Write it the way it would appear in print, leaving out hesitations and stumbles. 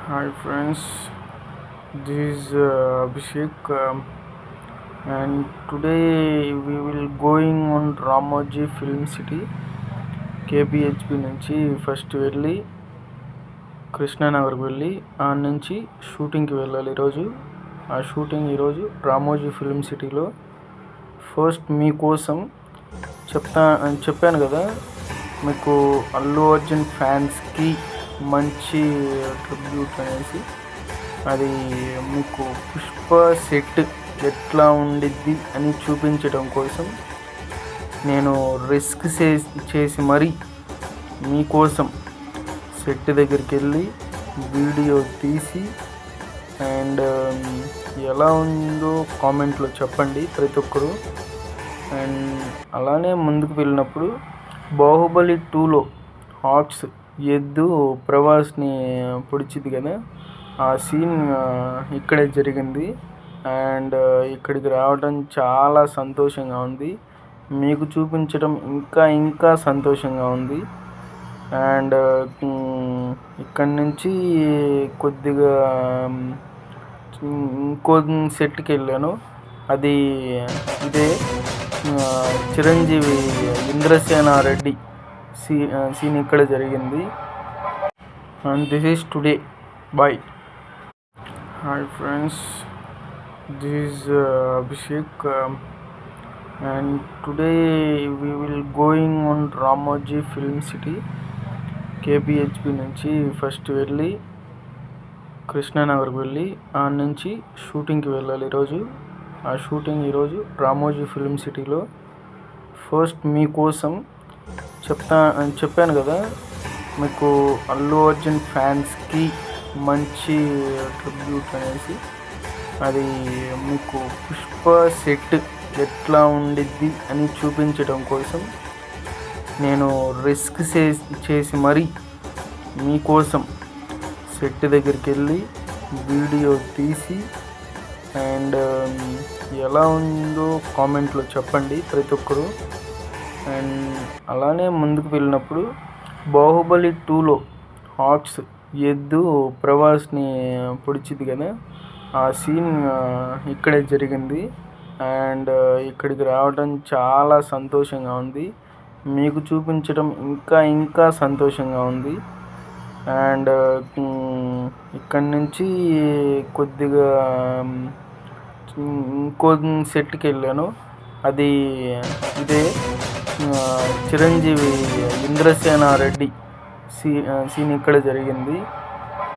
Hi friends, this is Abhishek, and today we will going on Ramoji Film City KBHP నుంచి first వెళ్ళి కృష్ణానగర్కి వెళ్ళి ఆ నుంచి షూటింగ్కి వెళ్ళాలి ఈరోజు. ఆ షూటింగ్ ఈరోజు రామోజీ ఫిల్మ్ సిటీలో. ఫస్ట్ మీకోసం చెప్పాను కదా, మీకు అల్లు అర్జున్ ఫ్యాన్స్కి మంచి ట్రిబ్యూట్ అనేసి. అది మీకు పుష్ప సెట్ ఎట్లా ఉండిద్ది అని చూపించడం కోసం నేను రిస్క్ చేసి మరీ మీకోసం సెట్ దగ్గరికి వెళ్ళి వీడియో తీసి అండ్ ఎలా ఉందో కామెంట్లో చెప్పండి ప్రతి ఒక్కరు. అండ్ అలానే ముందుకు వెళ్ళినప్పుడు బాహుబలి 2లో హార్ట్స్ ఎద్దు ప్రభాస్ని పొడిచిద్ది కదా, ఆ సీన్ ఇక్కడే జరిగింది. అండ్ ఇక్కడికి రావడం చాలా సంతోషంగా ఉంది, మీకు చూపించడం ఇంకా సంతోషంగా ఉంది. అండ్ ఇక్కడి నుంచి కొద్దిగా ఇంకో సెట్కి వెళ్ళాను, అది ఇదే చిరంజీవి ఇంద్రసేన రెడ్డి సీన్ ఇక్కడ జరిగింది. And this is today. Bye. Hi friends, this is Abhishek, and today we will going on Ramoji film city KBHP నుంచి ఫస్ట్ వెళ్ళి కృష్ణానగర్కి వెళ్ళి ఆ నుంచి షూటింగ్కి వెళ్ళాలి ఈరోజు. ఆ షూటింగ్ ఈరోజు రామోజీ ఫిల్మ్ సిటీలో. ఫస్ట్ మీకోసం చెప్పాను కదా, మీకు అల్లు అర్జున్ ఫ్యాన్స్కి మంచి ట్రిబ్యూట్ అనేసి. అది మీకు పుష్ప సెట్ ఎట్లా ఉండిద్ది అని చూపించడం కోసం నేను రిస్క్ చేసి మరీ మీకోసం సెట్ దగ్గరికి వెళ్ళి వీడియో తీసి అండ్ ఎలా ఉందో కామెంట్లో చెప్పండి ప్రతి ఒక్కరు. అండ్ అలానే ముందుకు వెళ్ళినప్పుడు బాహుబలి 2లో హార్ట్స్ ఎద్దు ప్రభాస్ని పొడిచిద్ది కదా, ఆ సీన్ ఇక్కడే జరిగింది. అండ్ ఇక్కడికి రావడం చాలా సంతోషంగా ఉంది, మీకు చూపించడం ఇంకా సంతోషంగా ఉంది. అండ్ ఇక్కడి నుంచి కొద్దిగా ఇంకో సెట్కి వెళ్ళాను, అది ఇదే చిరంజీవి ఇంద్రసేన రెడ్డి సీన్ ఇక్కడ జరిగింది.